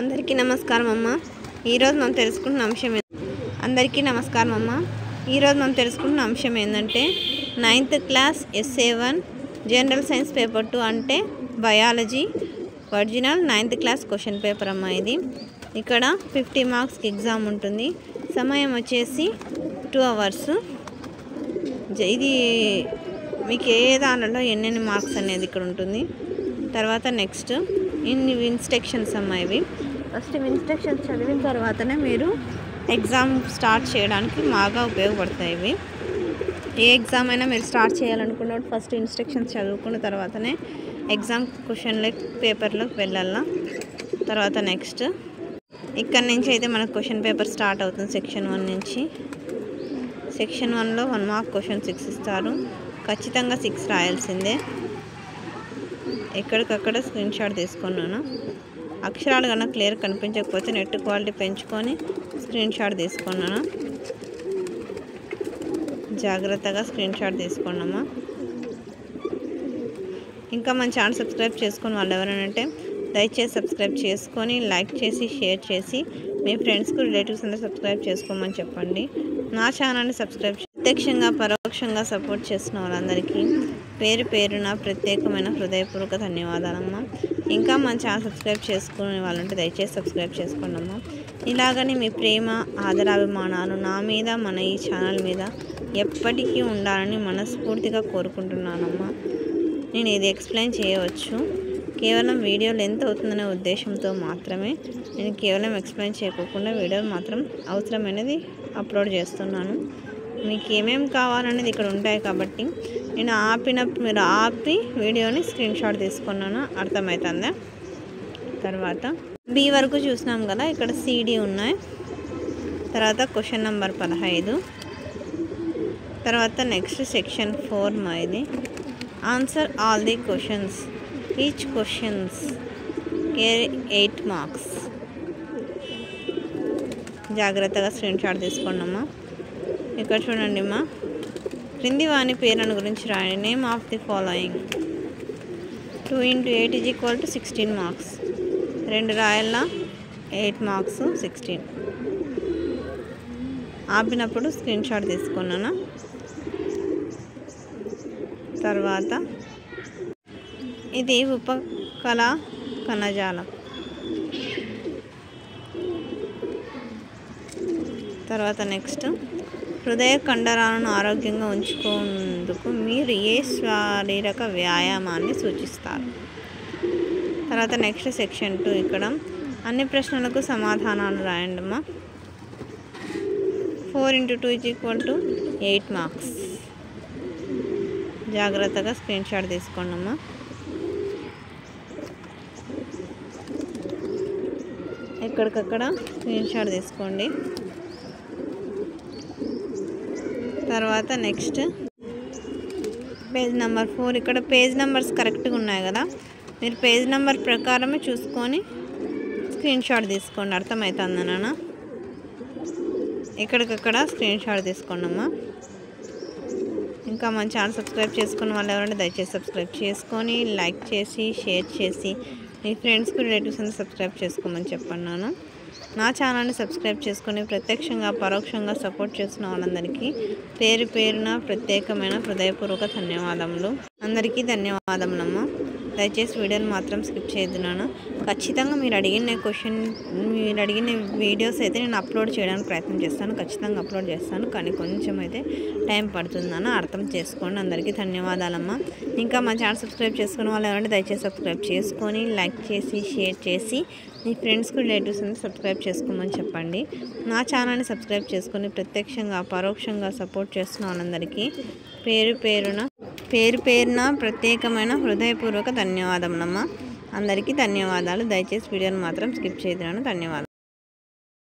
అందరికీ నమస్కారం అమ్మ. ఈరోజు మనం తెలుసుకుంటున్న అంశం ఏంటంటే 9th class SA1 general science paper 2 అంటే biology original 9th class question paper అమ్మ. ఇది ఇక్కడ 50 మార్క్స్కి ఎగ్జామ్ ఉంటుంది. సమయం వచ్చేసి 2 hours. ఇది మీకు ఏ దానిలో ఎన్నెన్ని మార్క్స్ అనేది ఇక్కడ ఉంటుంది. తర్వాత నెక్స్ట్ ఇన్స్ట్రక్షన్స్ అమ్మ. ఇవి ఫస్ట్ ఇన్స్ట్రక్షన్స్ చదివిన తర్వాతనే మీరు ఎగ్జామ్ స్టార్ట్ చేయడానికి బాగా ఉపయోగపడతాయి. ఇవి ఏ ఎగ్జామ్ అయినా మీరు స్టార్ట్ చేయాలనుకున్నప్పుడు ఫస్ట్ ఇన్స్ట్రక్షన్స్ చదువుకున్న తర్వాతనే ఎగ్జామ్ పేపర్లోకి వెళ్ళాలా. తర్వాత నెక్స్ట్ ఇక్కడ నుంచి అయితే మనకు క్వశ్చన్ పేపర్ స్టార్ట్ అవుతుంది. సెక్షన్ 1 నుంచి. సెక్షన్ 1లో 1 మార్క్ క్వశ్చన్ 6 ఇస్తారు. ఖచ్చితంగా 6 రాయాల్సిందే. ఎక్కడికక్కడ స్క్రీన్ షాట్ తీసుకున్నాను. అక్షరాలు కన్నా క్లియర్ కనిపించకపోతే నెట్ క్వాలిటీ పెంచుకొని స్క్రీన్ షాట్ తీసుకున్నాను. జాగ్రత్తగా స్క్రీన్ షాట్ తీసుకున్నామా. ఇంకా మన ఛానల్ సబ్స్క్రైబ్ చేసుకుని వాళ్ళు ఎవరైనా దయచేసి సబ్స్క్రైబ్ చేసుకొని లైక్ చేసి షేర్ చేసి మీ ఫ్రెండ్స్కు రిలేటివ్స్ అందరూ సబ్స్క్రైబ్ చేసుకోమని చెప్పండి. నా ఛానల్ని సబ్స్క్రైబ్ ప్రత్యక్షంగా పరోక్షంగా సపోర్ట్ చేసిన వాళ్ళందరికీ పేరు పేరున ప్రత్యేకమైన హృదయపూర్వక ధన్యవాదాలమ్మా. ఇంకా మన ఛానల్ సబ్స్క్రైబ్ చేసుకునే వాళ్ళంటే దయచేసి సబ్స్క్రైబ్ చేసుకోండమ్మా. ఇలాగని మీ ప్రేమ ఆదరాభిమానాలు నా మీద మన ఈ ఛానల్ మీద ఎప్పటికీ ఉండాలని మనస్ఫూర్తిగా కోరుకుంటున్నానమ్మా. నేను ఇది ఎక్స్ప్లెయిన్ చేయవచ్చు, కేవలం వీడియో లెంత్ అవుతుందనే ఉద్దేశంతో మాత్రమే నేను కేవలం ఎక్స్ప్లెయిన్ చేయకుండా వీడియో మాత్రం అవసరమైనది అప్లోడ్ చేస్తున్నాను. మీకు ఏమేమి కావాలనేది ఇక్కడ ఉంటాయి కాబట్టి నేను మీరు ఆపి వీడియోని స్క్రీన్ షాట్ తీసుకున్నాను. అర్థమవుతుందా? తర్వాత బి వరకు చూసినాం కదా, ఇక్కడ CD ఉన్నాయి. తర్వాత క్వశ్చన్ నెంబర్ 15. తర్వాత నెక్స్ట్ సెక్షన్ 4 మా. ఇది answer all the questions, each questions care 8 marks. జాగ్రత్తగా స్క్రీన్ షాట్ తీసుకోండమ్మా. ఇక్కడ చూడండి అమ్మా, క్రింది వాని పేర్లను గురించి రాయండి. Name of the following. 2 × 8 = 16 marks. 2 రాయాల 8 మార్క్స్ 16. ఆపినప్పుడు స్క్రీన్ షాట్ తీసుకున్నాను. తర్వాత ఇది ఉపకళ కణజాలం. తర్వాత నెక్స్ట్ హృదయ కండరాలను ఆరోగ్యంగా ఉంచుకునేందుకు మీరు ఏ శారీరక వ్యాయామాన్ని సూచిస్తారు? తర్వాత నెక్స్ట్ సెక్షన్ 2. ఇక్కడ అన్ని ప్రశ్నలకు సమాధానాలు రాయండి అమ్మా. 4 × 2 = 8 మార్క్స్. జాగ్రత్తగా స్క్రీన్ షాట్ తీసుకోండి అమ్మా. ఎక్కడికక్కడ స్క్రీన్ షాట్ తీసుకోండి. తర్వాత నెక్స్ట్ పేజ్ నెంబర్ 4. ఇక్కడ పేజ్ నెంబర్స్ కరెక్ట్గా ఉన్నాయి కదా, మీరు పేజ్ నెంబర్ ప్రకారమే చూసుకొని స్క్రీన్ షాట్ తీసుకోండి. అర్థమవుతుందా నాన్న? ఎక్కడికక్కడ స్క్రీన్ షాట్ తీసుకోండి అమ్మా. ఇంకా మన ఛానల్ సబ్స్క్రైబ్ చేసుకున్న వాళ్ళు ఎవరంటే దయచేసి సబ్స్క్రైబ్ చేసుకొని లైక్ చేసి షేర్ చేసి మీ ఫ్రెండ్స్కి రిలేటివ్స్ అందరూ సబ్స్క్రైబ్ చేసుకోమని చెప్పన్నాను. నా ఛానల్ని సబ్స్క్రైబ్ చేసుకొని ప్రత్యక్షంగా పరోక్షంగా సపోర్ట్ చేసిన వాళ్ళందరికీ పేరు పేరున ప్రత్యేకమైన హృదయపూర్వక ధన్యవాదములు. అందరికీ ధన్యవాదములమ్మా. దయచేసి వీడియోని మాత్రం స్కిప్ చేయొద్దున్నాను. ఖచ్చితంగా మీరు అడిగిన వీడియోస్ అయితే నేను అప్లోడ్ చేయడానికి ప్రయత్నం చేస్తాను. ఖచ్చితంగా అప్లోడ్ చేస్తాను, కానీ కొంచెం అయితే టైం పడుతుందని అర్థం చేసుకోండి. అందరికీ ధన్యవాదాలమ్మా. ఇంకా మా ఛానల్ సబ్స్క్రైబ్ చేసుకున్న వాళ్ళు ఎవరంటే దయచేసి సబ్స్క్రైబ్ చేసుకొని లైక్ చేసి షేర్ చేసి మీ ఫ్రెండ్స్కి రిలేటివ్స్ అని సబ్స్క్రైబ్ చేసుకోమని చెప్పండి. నా ఛానల్ని సబ్స్క్రైబ్ చేసుకొని ప్రత్యక్షంగా పరోక్షంగా సపోర్ట్ చేస్తున్న వాళ్ళందరికీ పేరు పేరున ప్రత్యేకమైన హృదయపూర్వక ధన్యవాదములమ్మా. అందరికీ ధన్యవాదాలు. దయచేసి వీడియోని మాత్రం స్కిప్ చేయొద్దును. ధన్యవాదాలు.